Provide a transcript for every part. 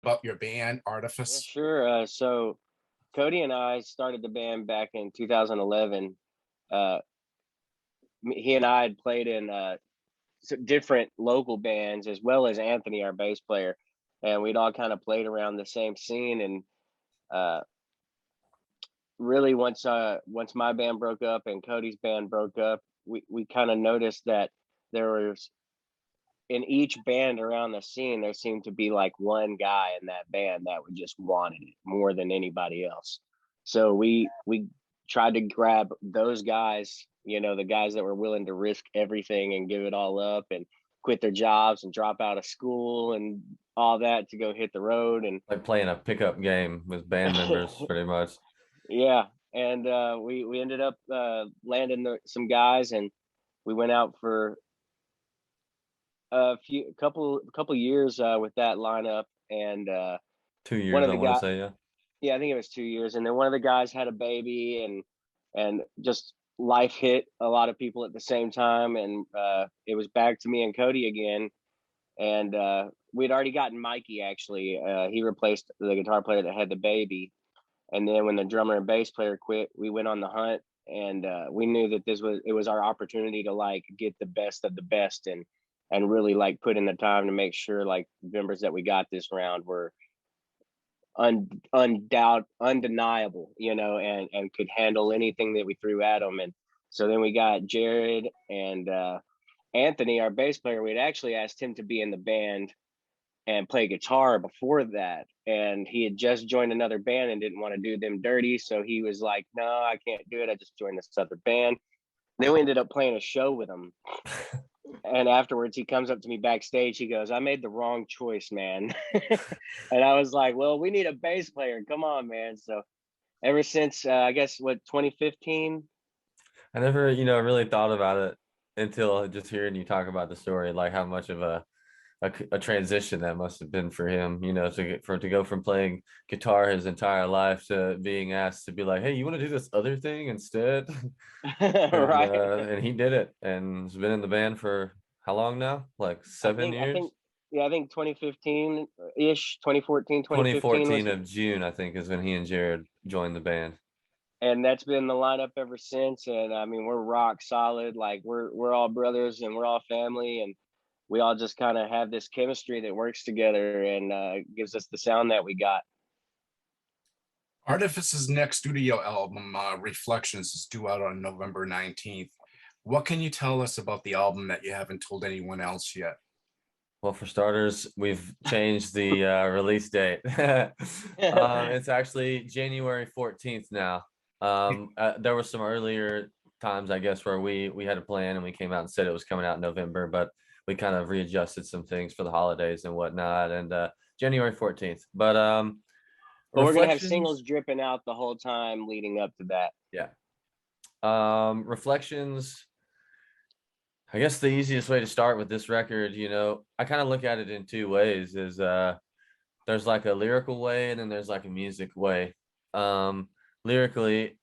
about your band, Yeah, Artifas? sure. So Cody and I started the band back in 2011. Uh, he and I had played in different local bands as well as Anthony, our bass player, and we'd all kind of played around the same scene. And uh, really, once my band broke up and Cody's band broke up, we kind of noticed that there was in each band around the scene, there seemed to be like one guy in that band that would just wanted it more than anybody else. So we tried to grab those guys, the guys that were willing to risk everything and give it all up and quit their jobs and drop out of school and all that to go hit the road. And Like playing a pickup game with band members, pretty much. yeah, and we ended up landing some guys, and we went out for a couple years with that lineup, and 2 years, one of I the want to guys, say, yeah. yeah, I think it was 2 years, and then one of the guys had a baby, and just life hit a lot of people at the same time, and it was back to me and Cody again, and we'd already gotten Mikey actually. He replaced the guitar player that had the baby, and then when the drummer and bass player quit, we went on the hunt, and we knew that it was our opportunity to like get the best of the best and really like put in the time to make sure like members that we got this round were undeniable, and could handle anything that we threw at them. And so then we got Jared and Anthony, our bass player. We had actually asked him to be in the band and play guitar before that, and he had just joined another band and didn't want to do them dirty, so he was like, no, I can't do it, I just joined this other band. Then we ended up playing a show with him, and afterwards he comes up to me backstage, he goes, I made the wrong choice, man. And I was like, well, we need a bass player, come on, man. So ever since I guess 2015. I never, really thought about it until just hearing you talk about the story, like how much of a transition that must have been for him, to go from playing guitar his entire life to being asked to be like, hey, you want to do this other thing instead? and Right. and he did it and has been in the band for how long now? Like I 7 think I years? think yeah, I think 2015 ish, 2014, 2015 was, 2014 of June, I think, is when he and Jared joined the band. and that's been the lineup ever since. And I mean, we're rock solid. Like we're all brothers and we're all family, and we all just kind of have this chemistry that works together and gives us the sound that we got. Artifice's next studio album, Reflections, is due out on November 19th. What can you tell us about the album that you haven't told anyone else yet? Well, for starters, we've changed the release date. It's actually January 14th now. There were some earlier times, I guess, where we had a plan and we came out and said it was coming out in November, but we kind of readjusted some things for the holidays and whatnot. And January 14th. But But we're gonna have Reflections, singles dripping out the whole time leading up to that. yeah. Reflections. I guess the easiest way to start with this record, I kind of look at it in two ways. Is there's like a lyrical way and then there's like a music way. Lyrically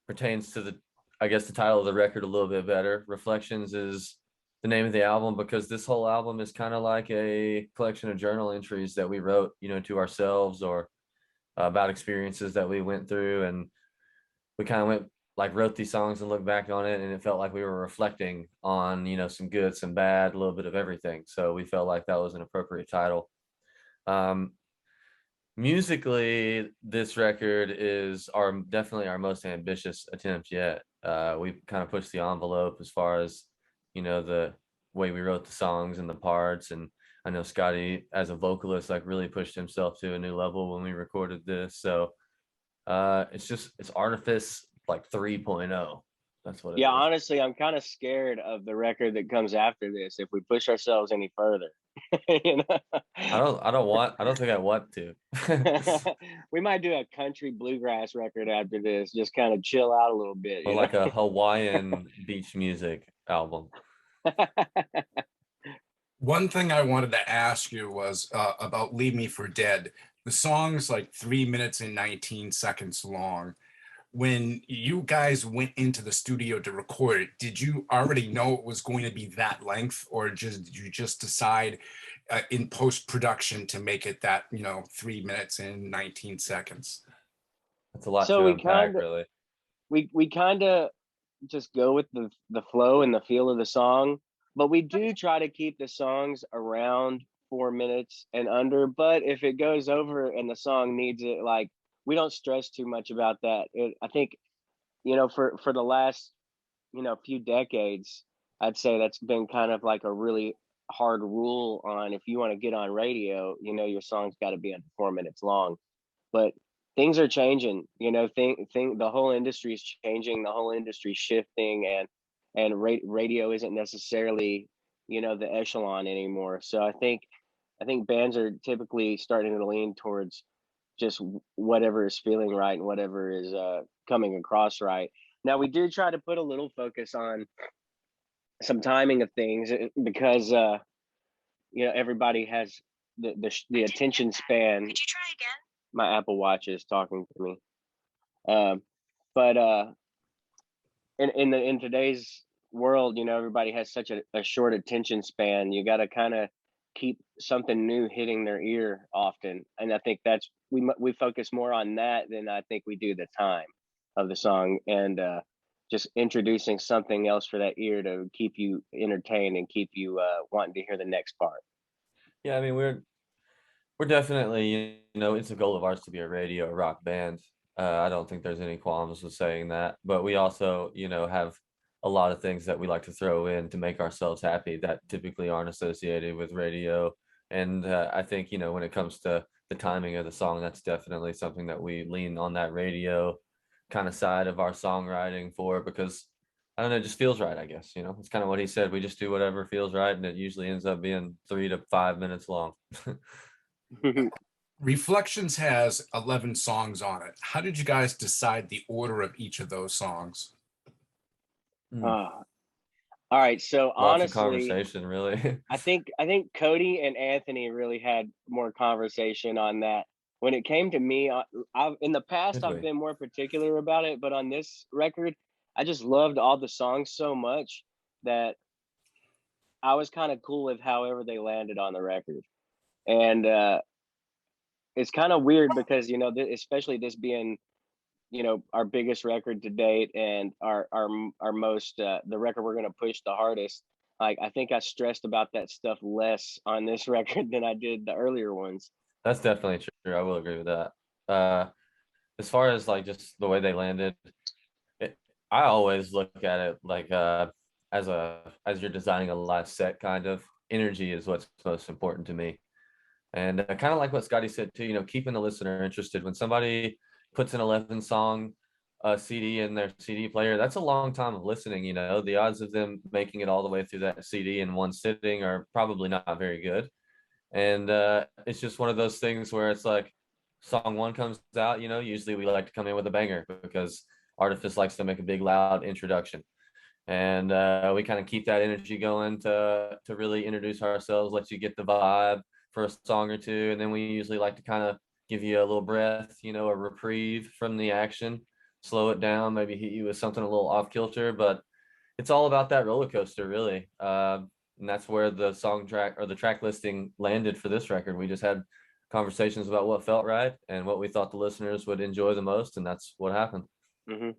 pertains to I guess the title of the record a little bit better. Reflections is the name of the album because this whole album is kind of like a collection of journal entries that we wrote, to ourselves or about experiences that we went through. And we kind of wrote these songs and looked back on it, and it felt like we were reflecting on, some good, some bad, a little bit of everything. So we felt like that was an appropriate title. Um, Musically, this record is definitely our most ambitious attempt yet. We kind of pushed the envelope as far as, the way we wrote the songs and the parts. And I know Scottie, as a vocalist, like really pushed himself to a new level when we recorded this. So it's Artifice like 3.0. That's what it Yeah, is. honestly, I'm kind of scared of the record that comes after this if we push ourselves any further. you know? I don't think I want to. We might do a country bluegrass record after this, just kind of chill out a little bit, Or like a Hawaiian beach music album. One thing I wanted to ask you was about Leave Me for Dead. The song's like 3 minutes and 19 seconds long. When you guys went into the studio to record it, did you already know it was going to be that length, or did you just decide in post-production to make it that, 3 minutes and 19 seconds? That's a lot So to we unpack, kind of really. we kind of just go with the flow and the feel of the song, but we do try to keep the songs around 4 minutes and under. But if it goes over and the song needs it, like, we don't stress too much about that. I think, for the last, few decades, I'd say that's been kind of like a really hard rule on, if you want to get on radio, your song's got to be under 4 minutes long. But things are changing, the whole industry is changing, the whole industry shifting, and radio isn't necessarily, the echelon anymore. So I think bands are typically starting to lean towards just whatever is feeling right and whatever is coming across right. Now we do try to put a little focus on some timing of things, because everybody has the attention span. Could you try again? My Apple Watch is talking to me. But in today's world, everybody has such a short attention span. You got to kind of keep something new hitting their ear often, and I think that's we focus more on that than I think we do the time of the song, and just introducing something else for that ear to keep you entertained and keep you wanting to hear the next part. Yeah, I mean, we're definitely, it's a goal of ours to be a radio rock band. I don't think there's any qualms with saying that, but we also, have a lot of things that we like to throw in to make ourselves happy that typically aren't associated with radio. And I think, when it comes to the timing of the song, that's definitely something that we lean on that radio kind of side of our songwriting for, because I don't know, it just feels right, I guess. It's kind of what he said. We just do whatever feels right, and it usually ends up being 3 to 5 minutes long. Reflections has 11 songs on it. How did you guys decide the order of each of those songs? All right, so Lots of honestly, conversation, really. I think Cody and Anthony really had more conversation on that. When it came to me, in the past Did I've we? been more particular about it, but on this record, I just loved all the songs so much that I was kind of cool with however they landed on the record. And it's kind of weird because, especially this being, our biggest record to date, and our most the record we're going to push the hardest. Like, I think I stressed about that stuff less on this record than I did the earlier ones. That's definitely true. I will agree with that. As far as like just the way they landed, it, I always look at it like as you're designing a live set, kind of energy is what's most important to me. And kind of like what Scotty said too, keeping the listener interested. When somebody puts an 11 song CD in their CD player, that's a long time of listening. The odds of them making it all the way through that CD in one sitting are probably not very good. And it's just one of those things where it's like song one comes out, usually we like to come in with a banger because Artifas likes to make a big loud introduction. And we kind of keep that energy going to really introduce ourselves, let you get the vibe for a song or two. And then we usually like to kind of give you a little breath, a reprieve from the action, slow it down, maybe hit you with something a little off kilter. But it's all about that roller coaster, really. And that's where the song track or the track listing landed for this record. We just had conversations about what felt right and what we thought the listeners would enjoy the most, and that's what happened. Mm-hmm.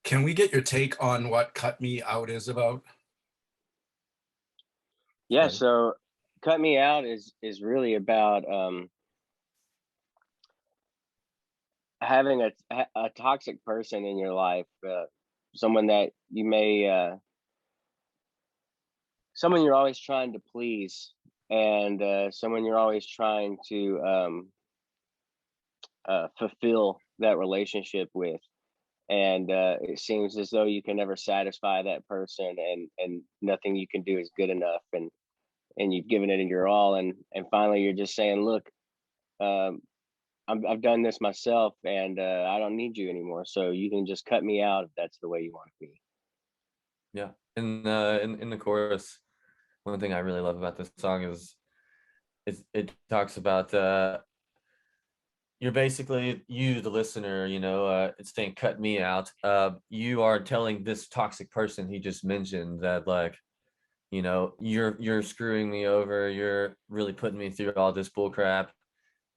Can we get your take on what Cut Me Out is about? Yeah, Scotty? so Cut Me Out is really about having a toxic person in your life, someone that you may someone you're always trying to please, and someone you're always trying to fulfill that relationship with. And it seems as though you can never satisfy that person, and nothing you can do is good enough, and you've given it your all, and finally you're just saying, look, um, I've done this myself, and I don't need you anymore, so you can just cut me out if that's the way you want to be. Yeah. In the chorus, one thing I really love about this song is it talks about you're basically, you the listener, it's saying cut me out. You are telling this toxic person he just mentioned that, like, you know, you're screwing me over, you're really putting me through all this bull crap,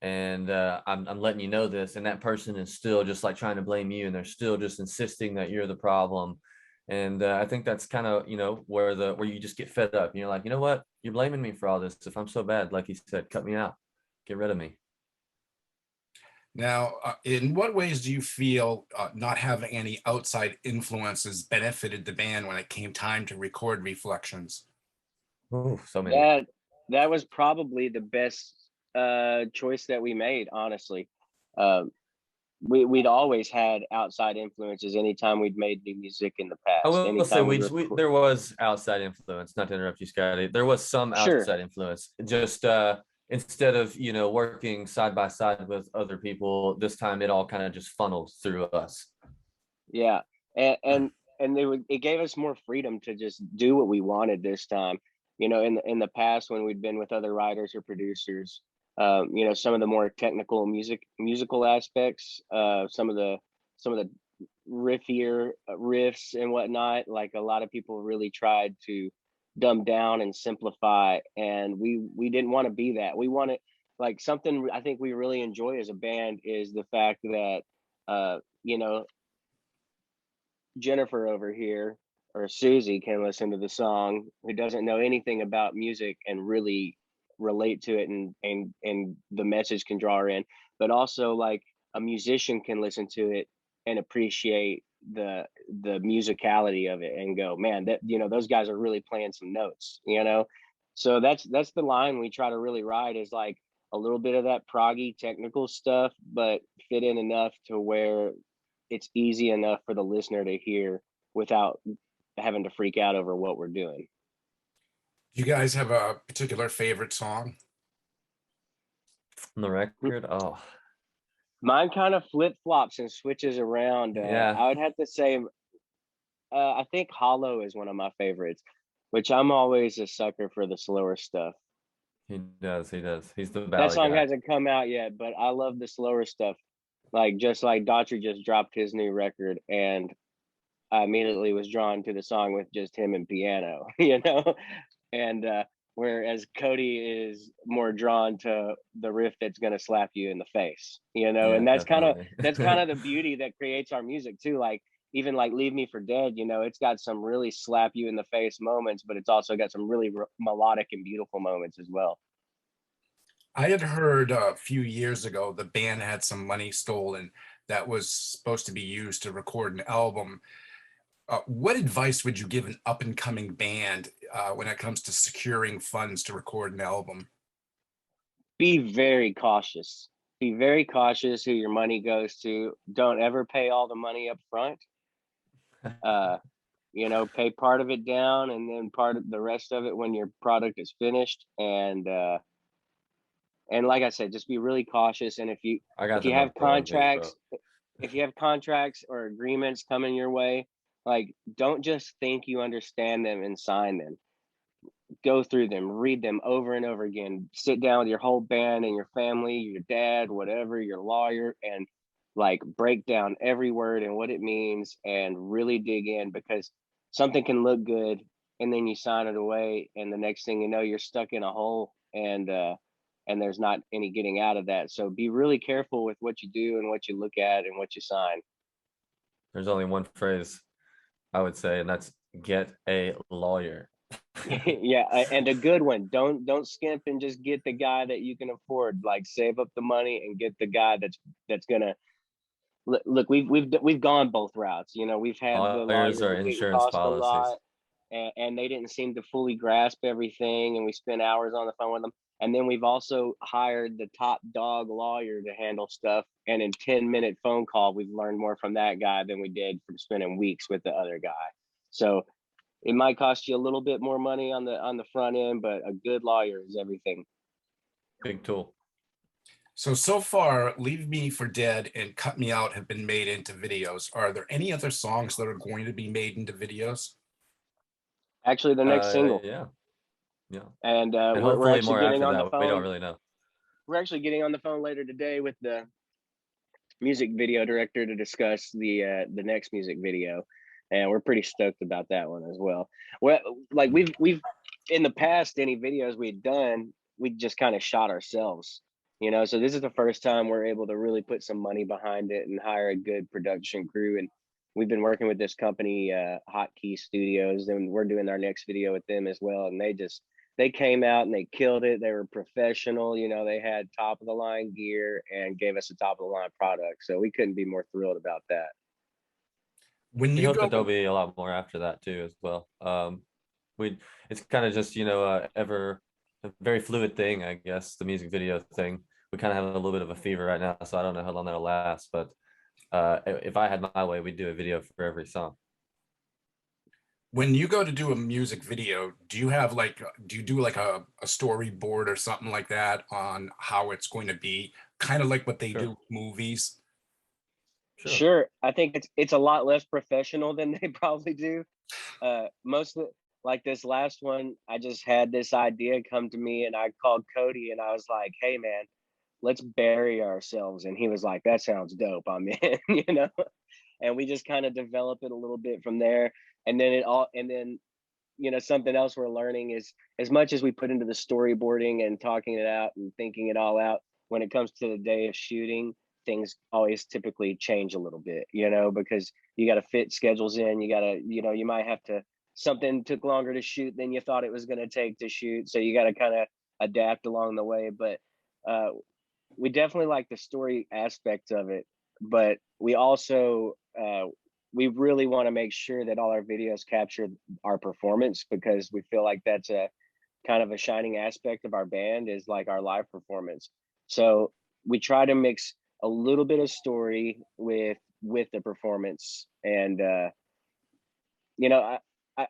and I'm letting you know this, and that person is still just like trying to blame you, and they're still just insisting that you're the problem. And I think that's kind of, you know, where you just get fed up and you're like, you know what, you're blaming me for all this. If I'm so bad, like you said, cut me out, get rid of me. Now, in what ways do you feel not having any outside influences benefited the band when it came time to record Reflections? Oh, so many. That was probably the best choice that we made, honestly. Um, we'd always had outside influences anytime we'd made new music in the I past. will say Anytime we there was outside influence, not to interrupt you, Scotty. There was some sure, outside influence. Just instead of, you know, working side by side with other people, this time it all kind of just funneled through us. yeah, and it gave us more freedom to just do what we wanted this time. You know, in the past when we'd been with other writers or producers, you know, some of the more technical musical aspects, some of the riffier riffs and whatnot, like a lot of people really tried to dumb down and simplify, and we didn't want to be that. We wanted, like, something I think we really enjoy as a band is the fact that you know, Jennifer over here or Susie can listen to the song who doesn't know anything about music and really relate to it, and the message can draw her in. But also, like, a musician can listen to it and appreciate the musicality of it and go, man, that, you know, those guys are really playing some notes, you know. So that's the line we try to really ride, is like a little bit of that proggy technical stuff, but fit in enough to where it's easy enough for the listener to hear without having to freak out over what we're doing. Do you guys have a particular favorite song? On the record, oh Mine kind of flip flops and switches around. yeah, I would have to say, I think Hollow is one of my favorites, which I'm always a sucker for the slower stuff. he does. He's the That ballad song guy. hasn't come out yet, but I love the slower stuff. Like, just like Daughtry just dropped his new record, and I immediately was drawn to the song with just him and piano, you know? And whereas Cody is more drawn to the riff that's going to slap you in the face, you know? Yeah, And definitely. that's kind of the beauty that creates our music too. Like, even like Leave Me for Dead, you know, it's got some really slap you in the face moments, but it's also got some really melodic and beautiful moments as well. I had heard a few years ago the band had some money stolen that was supposed to be used to record an album. What advice would you give an up and coming band when it comes to securing funds to record an album? Be very cautious. Be very cautious who your money goes to. Don't ever pay all the money up front. Uh, you know, pay part of it down and then part of the rest of it when your product is finished. And like I said, just be really cautious. And I if got the you have number one things, bro. contracts or agreements coming your way, like, don't just think you understand them and sign them. Go through them, read them over and over again. Sit down with your whole band and your family, your dad, whatever, your lawyer, and like break down every word and what it means and really dig in, because something can look good and then you sign it away and the next thing you know you're stuck in a hole, and there's not any getting out of that. So be really careful with what you do and what you look at and what you sign. There's only one phrase I would say, and that's get a lawyer. Yeah, and a good one. Don't skimp and just get the guy that you can afford. Like, save up the money and get the guy that's gonna look. We've gone both routes. You know, we've had the Lawyers lawyers are that didn't insurance cost a policies. lot, and they didn't seem to fully grasp everything, and we spent hours on the phone with them. And then we've also hired the top dog lawyer to handle stuff, and in 10-minute phone call, we've learned more from that guy than we did from spending weeks with the other guy. So it might cost you a little bit more money on the front end, but a good lawyer is everything. Big tool. So far, Leave Me for Dead and Cut Me Out have been made into videos. Are there any other songs that are going to be made into videos? Actually, the next single, Yeah, yeah, and and we're hopefully actually more getting after on the that. We don't phone. really know. We're actually getting on the phone later today with the music video director to discuss the next music video, and we're pretty stoked about that one as well. Well, like we've in the past, any videos we'd done, we just kind of shot ourselves, you know. So this is the first time we're able to really put some money behind it and hire a good production crew. And we've been working with this company, Hotkey Studios, and we're doing our next video with them as well. And they came out and they killed it. They were professional, you know. They had top of the line gear and gave us a top of the line product. So we couldn't be more thrilled about that. When We you hope go, that there'll be a lot more after that too, as well. We it's kind of just, ever a very fluid thing, I guess, the music video thing. We kind of have a little bit of a fever right now, so I don't know how long that'll last. But if I had my way, we'd do a video for every song. when you go to do a music video, do you have like, do you do like a storyboard or something like that on how it's going to be? Kind of like what they do Sure, with movies. sure. Sure, I think it's a lot less professional than they probably do. Most of like this last one, I just had this idea come to me, and I called Cody, and I was like, "Hey, man, let's bury ourselves." And he was like, "That sounds dope. I'm in," you know. And we just kind of develop it a little bit from there, and then you know, something else we're learning is, as much as we put into the storyboarding and talking it out and thinking it all out, when it comes to the day of shooting, things always typically change a little bit, you know, because you got to fit schedules in. You got to, you know, you might have to, something took longer to shoot than you thought it was going to take to shoot. So you got to kind of adapt along the way. But uh, we definitely like the story aspect of it, but we also we really want to make sure that all our videos capture our performance, because we feel like that's a kind of a shining aspect of our band, is like our live performance. So we try to mix a little bit of story with the performance. And you know,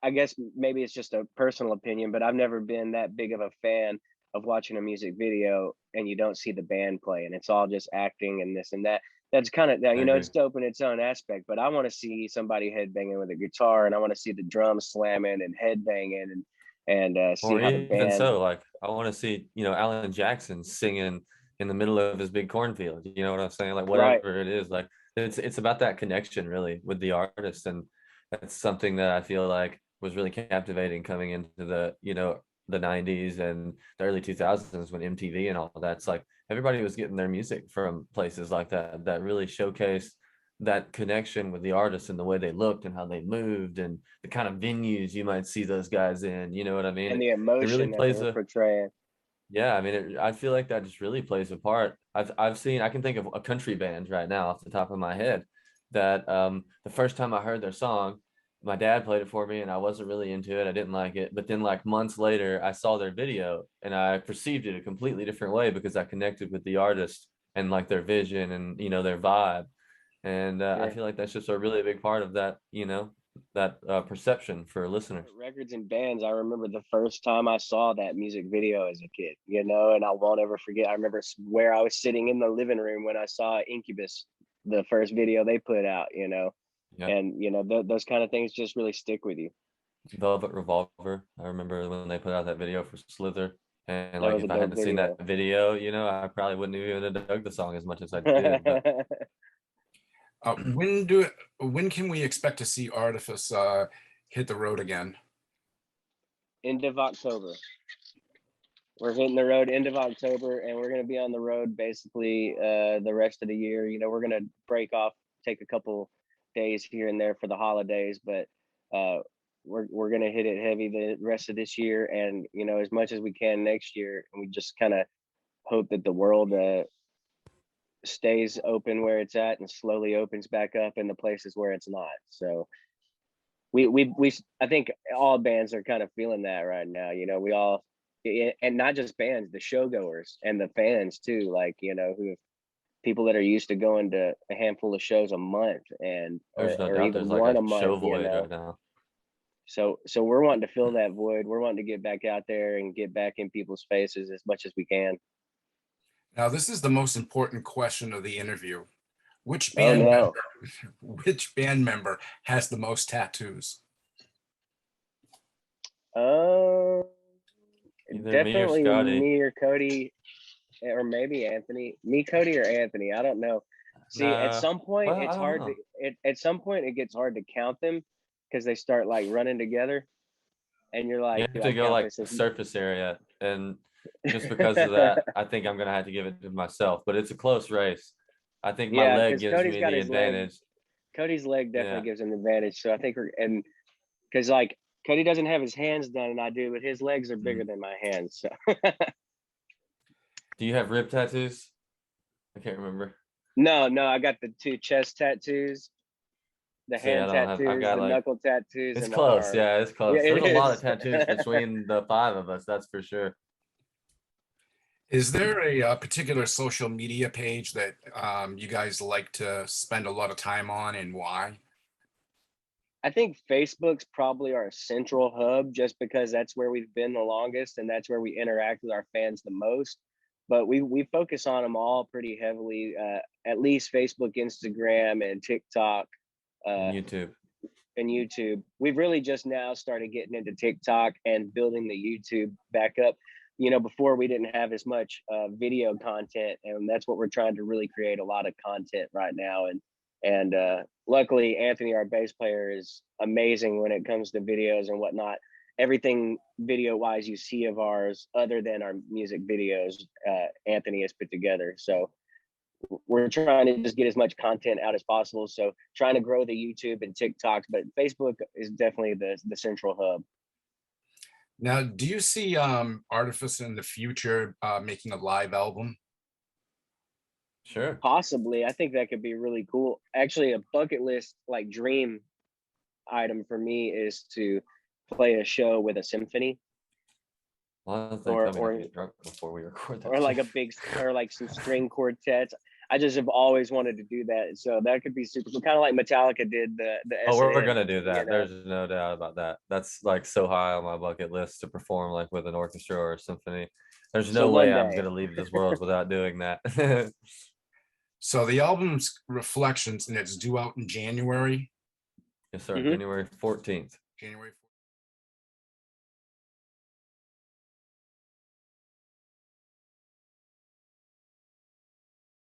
I guess maybe it's just a personal opinion, but I've never been that big of a fan of watching a music video and you don't see the band play and it's all just acting and this and that. That's kind of, I you know, it's agree. dope in its own aspect, but I want to see somebody headbanging with a guitar, and I want to see the drums slamming and headbanging, and see Or how the even band. so, like I want to see, Alan Jackson singing in the middle of his big cornfield. You know what I'm saying? Like Right. whatever it is, like it's about that connection really with the artist, and that's something that I feel like was really captivating coming into the 90s and the early 2000s when MTV and all that's like everybody was getting their music from places like that really showcased that connection with the artist and the way they looked and how they moved and the kind of venues you might see those guys in. You know what I mean? And It, the it really emotion that they plays were a portraying. yeah. I mean, I feel like that just really plays a part. I've seen I can think of a country band right now off the top of my head that the first time I heard their song, my dad played it for me and I wasn't really into it. I didn't like it. But then like months later, I saw their video and I perceived it a completely different way because I connected with the artist and like their vision and their vibe. And I Sure. feel like that's just a really big part of that, that perception for listeners. Records and bands, I remember the first time I saw that music video as a kid, you know, and I won't ever forget. I remember where I was sitting in the living room when I saw Incubus, the first video they put out, you know. Yeah. And you know, those kind of things just really stick with you. Velvet Revolver. I remember when they put out that video for Slither. And That like was a if I dope hadn't seen that video. video, I probably wouldn't even have dug the song as much as I did. But Uh, when can we expect to see Artifas hit the road again? End of October. We're hitting the road end of October, and we're going to be on the road basically the rest of the year. You know, we're going to break off, take a couple days here and there for the holidays, but uh, we're going to hit it heavy the rest of this year, and you know, as much as we can next year. And we just kind of hope that the world stays open where it's at and slowly opens back up in the places where it's not. So we I think all bands are kind of feeling that right now. You know, we all, and not just bands, the showgoers and the fans too. Like, you know, who people that are used to going to a handful of shows a month, and there's no or doubt there's even like one a a show month. You void know, right now. so we're wanting to fill that void. We're wanting to get back out there and get back in people's faces as much as we can. Now, this is the most important question of the interview. Which Oh band no. member, which band member has the most tattoos? Uh, Either me or Definitely Scotty. me or Cody, or maybe Anthony. Me, Cody, or Anthony. I don't know. See, at Nah. some point, Well, I it's don't hard to. know. At some point, it gets hard to count them because they start like running together. and you're You like, have do to I go count like this as surface area, and just because of that, I think I'm gonna have to give it to myself. But it's a close race. I think my Yeah, leg because gives Cody's me got the his leg. advantage. Cody's leg Yeah. definitely gives him the advantage. So I think and because like Cody doesn't have his hands done and I do, but his legs are bigger than my hands. So Do you have rib tattoos? I can't remember. no, I got the 2 chest tattoos, the See, I hand don't have. I tattoos, got the like. knuckle tattoos, It's and the close. arm. Yeah, it's Yeah, close. it There's a lot of is. tattoos between the 5 of us. That's for sure. Is there a, particular social media page that you guys like to spend a lot of time on, and why? I think Facebook's probably our central hub just because that's where we've been the longest and that's where we interact with our fans the most. But we focus on them all pretty heavily, at least Facebook, Instagram, and TikTok, And uh, YouTube. and YouTube. We've really just now started getting into TikTok and building the YouTube back up. You know, before we didn't have as much video content, and that's what we're trying to really create a lot of content right now. And luckily, Anthony, our bass player, is amazing when it comes to videos and whatnot. Everything video wise you see of ours, other than our music videos, Anthony has put together. So we're trying to just get as much content out as possible. So trying to grow the YouTube and TikToks, but Facebook is definitely the central hub. Now, do you see Artifas in the future making a live album? Sure. Possibly, I think that could be really cool. Actually, a bucket list like dream item for me is to play a show with a symphony, Well, I think or I'm gonna get drunk before we record that. or like too. a big, or like some string quartets. I just have always wanted to do that, so that could be super cool. Kind of like Metallica did the Oh, we're S&M, gonna do that. you know. There's no doubt about that. That's like so high on my bucket list to perform like with an orchestra or a symphony. There's So no one way I'm day, gonna leave this world without doing that. So the album's Reflections, and it's due out in January. Yes, sir. Mhm. January 14th. January